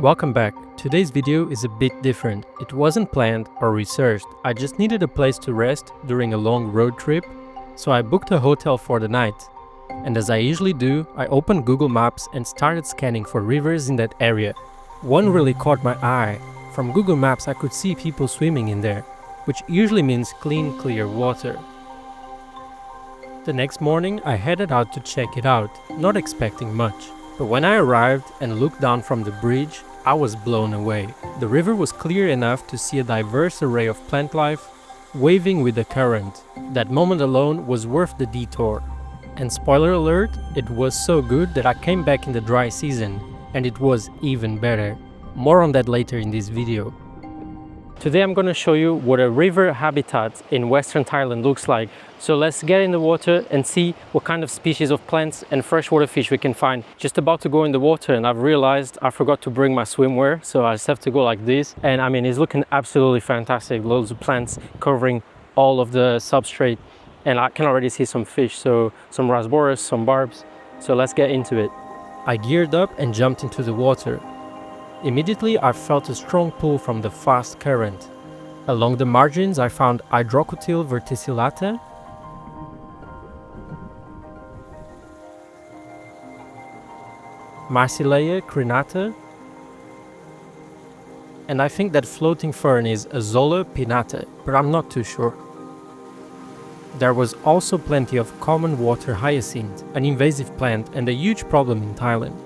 Welcome back. Today's video is a bit different. It wasn't planned or researched. I just needed a place to rest during a long road trip, so I booked a hotel for the night. And as I usually do, I opened Google Maps and started scanning for rivers in that area. One really caught my eye. From Google Maps I could see people swimming in there, which usually means clean, clear water. The next morning I headed out to check it out, not expecting much. But when I arrived and looked down from the bridge, I was blown away. The river was clear enough to see a diverse array of plant life waving with the current. That moment alone was worth the detour. And spoiler alert, it was so good that I came back in the dry season, and it was even better. More on that later in this video. Today I'm going to show you what a river habitat in Western Thailand looks like. So let's get in the water and see what kind of species of plants and freshwater fish we can find. Just about to go in the water and I've realized I forgot to bring my swimwear, so I just have to go like this. And I mean, it's looking absolutely fantastic. Loads of plants covering all of the substrate, and I can already see some fish, so some Rasboras, some Barbs. So let's get into it. I geared up and jumped into the water. Immediately I felt a strong pull from the fast current. Along the margins I found Hydrocotyle verticillata, Marsilea crenata, and I think that floating fern is Azolla pinnata, but I'm not too sure. There was also plenty of common water hyacinth, an invasive plant and a huge problem in Thailand.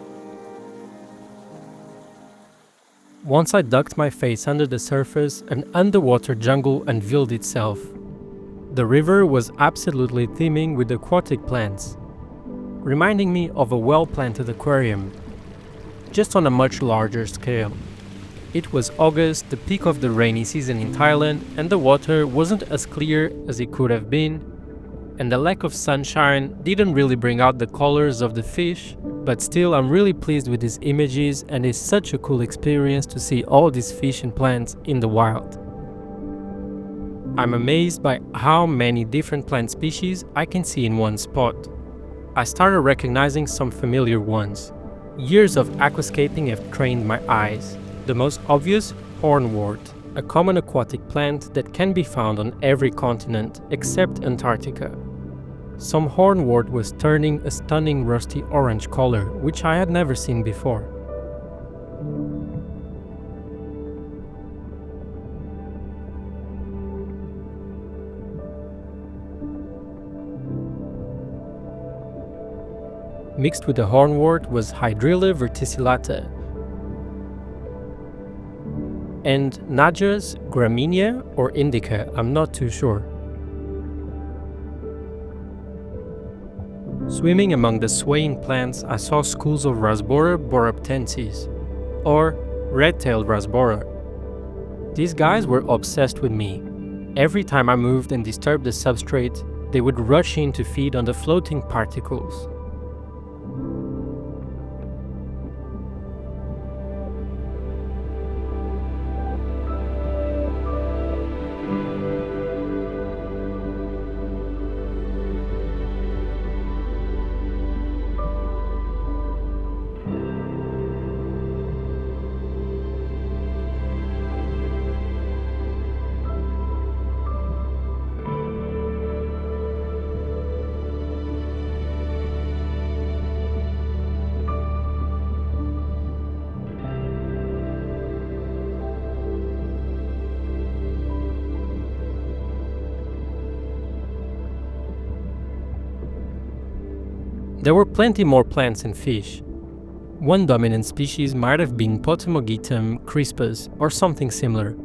Once I ducked my face under the surface, an underwater jungle unveiled itself. The river was absolutely teeming with aquatic plants, reminding me of a well-planted aquarium, just on a much larger scale. It was August, the peak of the rainy season in Thailand, and the water wasn't as clear as it could have been, and the lack of sunshine didn't really bring out the colors of the fish, but still I'm really pleased with these images, and it's such a cool experience to see all these fish and plants in the wild. I'm amazed by how many different plant species I can see in one spot. I started recognizing some familiar ones. Years of aquascaping have trained my eyes. The most obvious, Hornwort, a common aquatic plant that can be found on every continent except Antarctica. Some Hornwort was turning a stunning rusty orange color, which I had never seen before. Mixed with the Hornwort was Hydrilla verticillata and Najas, gramínea or indica, I'm not too sure. Swimming among the swaying plants, I saw schools of Rasbora borapetensis, or red-tailed Rasbora. These guys were obsessed with me. Every time I moved and disturbed the substrate, they would rush in to feed on the floating particles. There were plenty more plants and fish. One dominant species might have been Potamogetum crispus or something similar.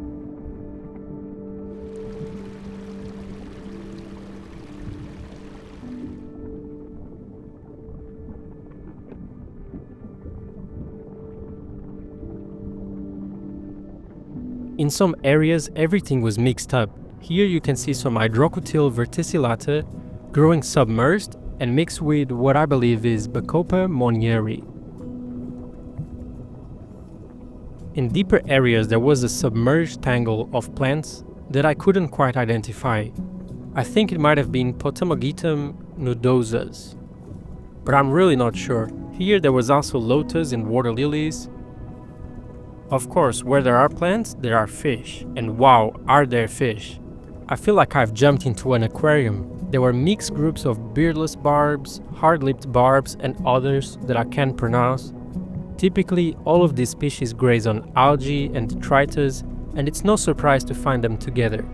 In some areas everything was mixed up. Here you can see some Hydrocotyle verticillata growing submerged and mixed with what I believe is Bacopa monnieri. In deeper areas there was a submerged tangle of plants that I couldn't quite identify. I think it might have been Potamogetum nudosas, but I'm really not sure. Here there was also lotus and water lilies, Of course, where there are plants, there are fish. And wow, are there fish! I feel like I've jumped into an aquarium. There were mixed groups of beardless barbs, hard-lipped barbs, and others that I can't pronounce. Typically, all of these species graze on algae and detritus, and it's no surprise to find them together.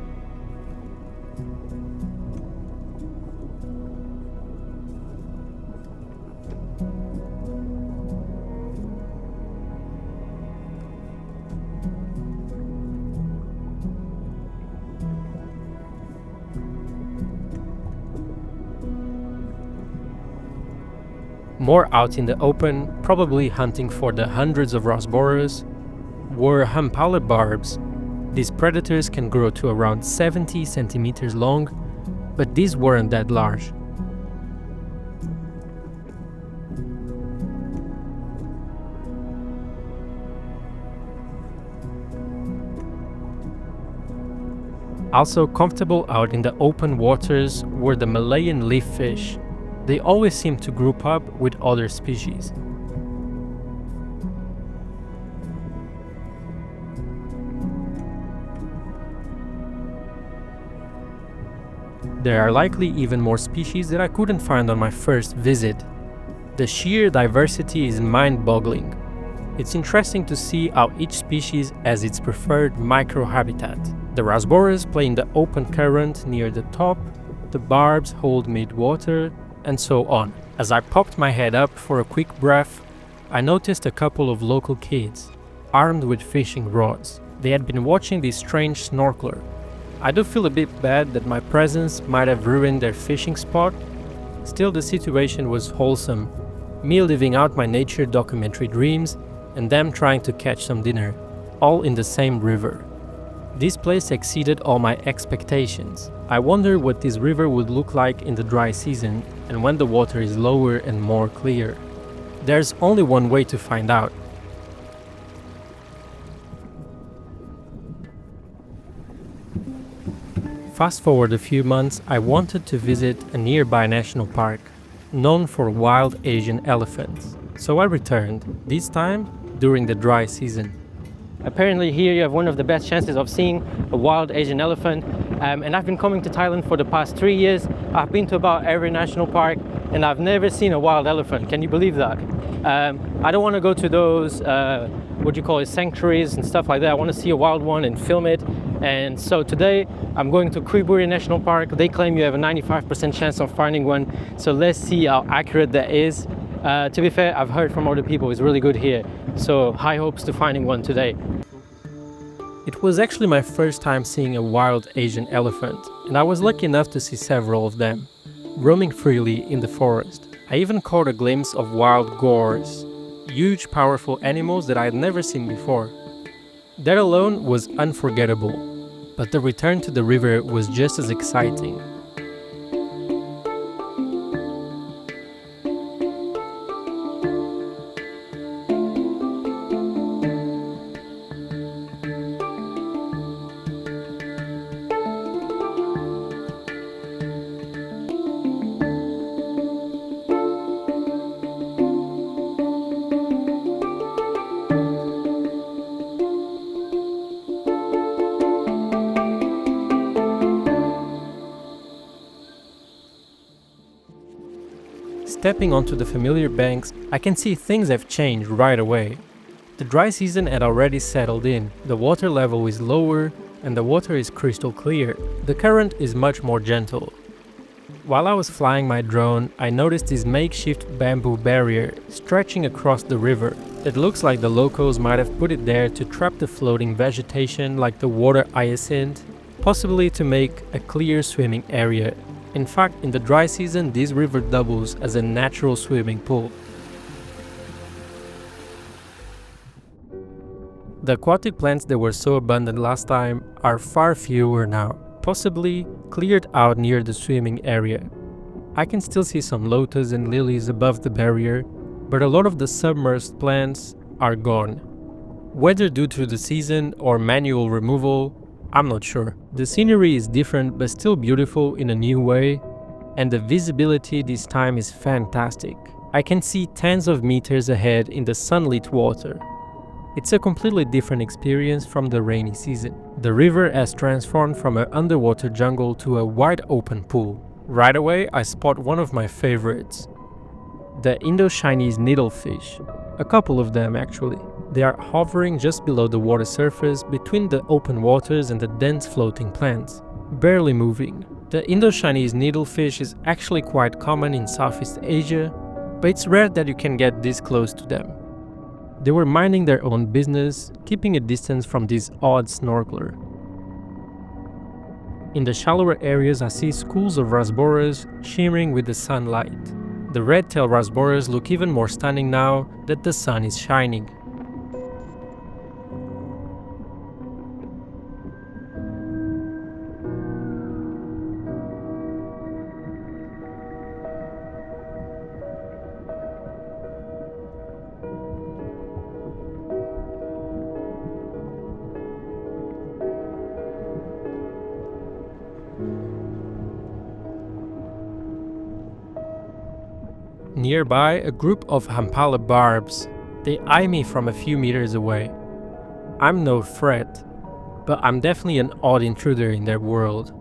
More out in the open, probably hunting for the hundreds of Rasboras, were Hampala barbs. These predators can grow to around 70 centimeters long, but these weren't that large. Also comfortable out in the open waters were the Malayan Leaffish. They always seem to group up with other species. There are likely even more species that I couldn't find on my first visit. The sheer diversity is mind-boggling. It's interesting to see how each species has its preferred microhabitat. The Rasboras play in the open current near the top, the barbs hold mid-water, and so on. As I popped my head up for a quick breath, I noticed a couple of local kids, armed with fishing rods. They had been watching this strange snorkeler. I do feel a bit bad that my presence might have ruined their fishing spot. Still, the situation was wholesome. Me living out my nature documentary dreams, and them trying to catch some dinner, all in the same river. This place exceeded all my expectations. I wonder what this river would look like in the dry season and when the water is lower and more clear. There's only one way to find out. Fast forward a few months, I wanted to visit a nearby national park, known for wild Asian elephants. So I returned, this time during the dry season. Apparently here you have one of the best chances of seeing a wild Asian elephant, and I've been coming to Thailand for the past 3 years. I've been to about every national park and I've never seen a wild elephant. Can you believe that? I don't want to go to those sanctuaries and stuff like that. I want to see a wild one and film it. And so today I'm going to Kuiburi National Park. They claim you have a 95% chance of finding one, so let's see how accurate that is. To be fair, I've heard from other people it's really good here, so high hopes to finding one today. It was actually my first time seeing a wild Asian elephant, and I was lucky enough to see several of them, roaming freely in the forest. I even caught a glimpse of wild gores, huge powerful animals that I had never seen before. That alone was unforgettable, but the return to the river was just as exciting. Stepping onto the familiar banks, I can see things have changed right away. The dry season had already settled in, the water level is lower and the water is crystal clear. The current is much more gentle. While I was flying my drone, I noticed this makeshift bamboo barrier stretching across the river. It looks like the locals might have put it there to trap the floating vegetation like the water hyacinth, possibly to make a clear swimming area. In fact, in the dry season, this river doubles as a natural swimming pool. The aquatic plants that were so abundant last time are far fewer now, possibly cleared out near the swimming area. I can still see some lotus and lilies above the barrier, but a lot of the submerged plants are gone. Whether due to the season or manual removal, I'm not sure. The scenery is different but still beautiful in a new way, and the visibility this time is fantastic. I can see tens of meters ahead in the sunlit water. It's a completely different experience from the rainy season. The river has transformed from an underwater jungle to a wide open pool. Right away, I spot one of my favorites, the Indo-Chinese needlefish. A couple of them actually. They are hovering just below the water surface between the open waters and the dense floating plants, barely moving. The Indo-Chinese needlefish is actually quite common in Southeast Asia, but it's rare that you can get this close to them. They were minding their own business, keeping a distance from this odd snorkeler. In the shallower areas I see schools of Rasboras shimmering with the sunlight. The red-tailed Rasboras look even more stunning now that the sun is shining. Nearby, a group of Hampala Barbs. They eye me from a few meters away. I'm no threat, but I'm definitely an odd intruder in their world.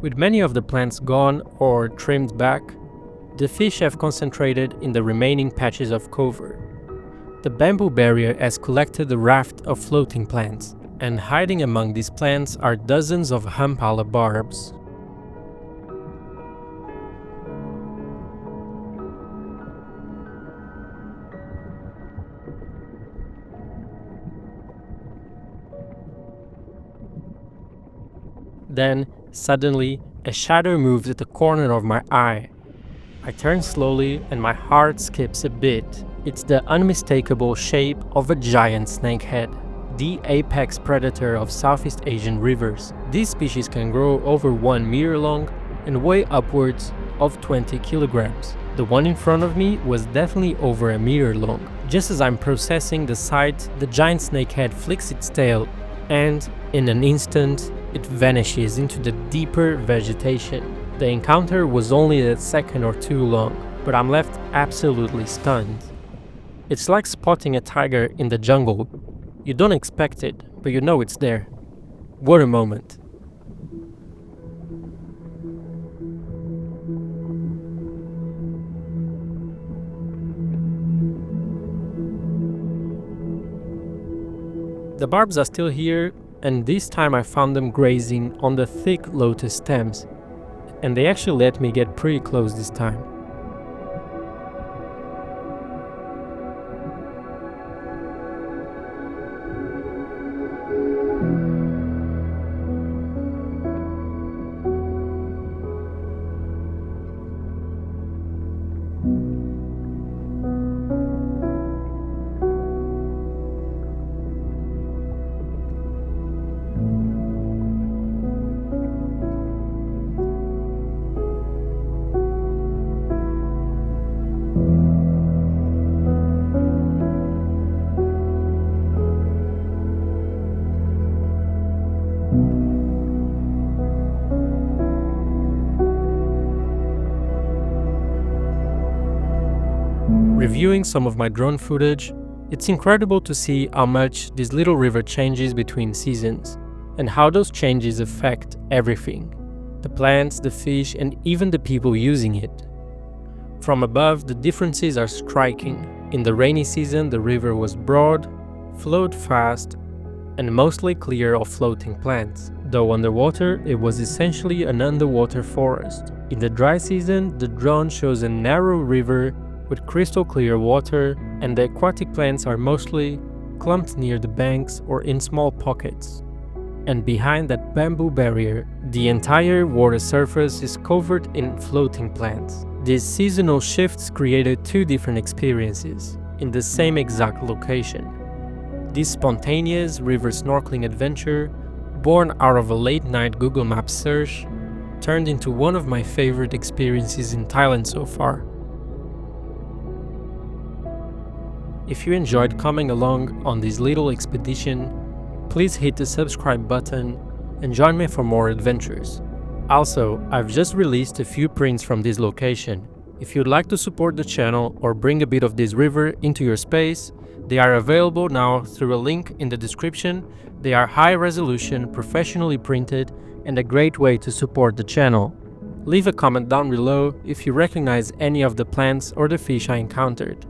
With many of the plants gone or trimmed back, the fish have concentrated in the remaining patches of cover. The bamboo barrier has collected a raft of floating plants, and hiding among these plants are dozens of Hampala Barbs. Then, suddenly, a shadow moves at the corner of my eye. I turn slowly and my heart skips a bit. It's the unmistakable shape of a giant snakehead, the apex predator of Southeast Asian rivers. These species can grow over 1 meter long and weigh upwards of 20 kilograms. The one in front of me was definitely over 1 meter long. Just as I'm processing the sight, the giant snakehead flicks its tail and, in an instant, it vanishes into the deeper vegetation. The encounter was only a second or two long, but I'm left absolutely stunned. It's like spotting a tiger in the jungle. You don't expect it, but you know it's there. What a moment. The barbs are still here, and this time I found them grazing on the thick lotus stems, and they actually let me get pretty close this time. Reviewing some of my drone footage, it's incredible to see how much this little river changes between seasons, and how those changes affect everything: the plants, the fish, and even the people using it. From above, the differences are striking. In the rainy season, the river was broad, flowed fast, and mostly clear of floating plants, though underwater it was essentially an underwater forest. In the dry season, the drone shows a narrow river with crystal clear water, and the aquatic plants are mostly clumped near the banks or in small pockets. And behind that bamboo barrier, the entire water surface is covered in floating plants. These seasonal shifts created two different experiences in the same exact location. This spontaneous river snorkeling adventure, born out of a late-night Google Maps search, turned into one of my favorite experiences in Thailand so far. If you enjoyed coming along on this little expedition, please hit the subscribe button and join me for more adventures. Also, I've just released a few prints from this location. If you'd like to support the channel or bring a bit of this river into your space, they are available now through a link in the description. They are high resolution, professionally printed, and a great way to support the channel. Leave a comment down below if you recognize any of the plants or the fish I encountered.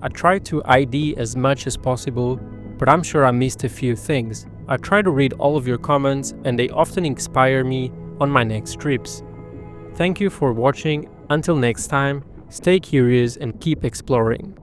I try to ID as much as possible, but I'm sure I missed a few things. I try to read all of your comments and they often inspire me on my next trips. Thank you for watching. Until next time, stay curious and keep exploring.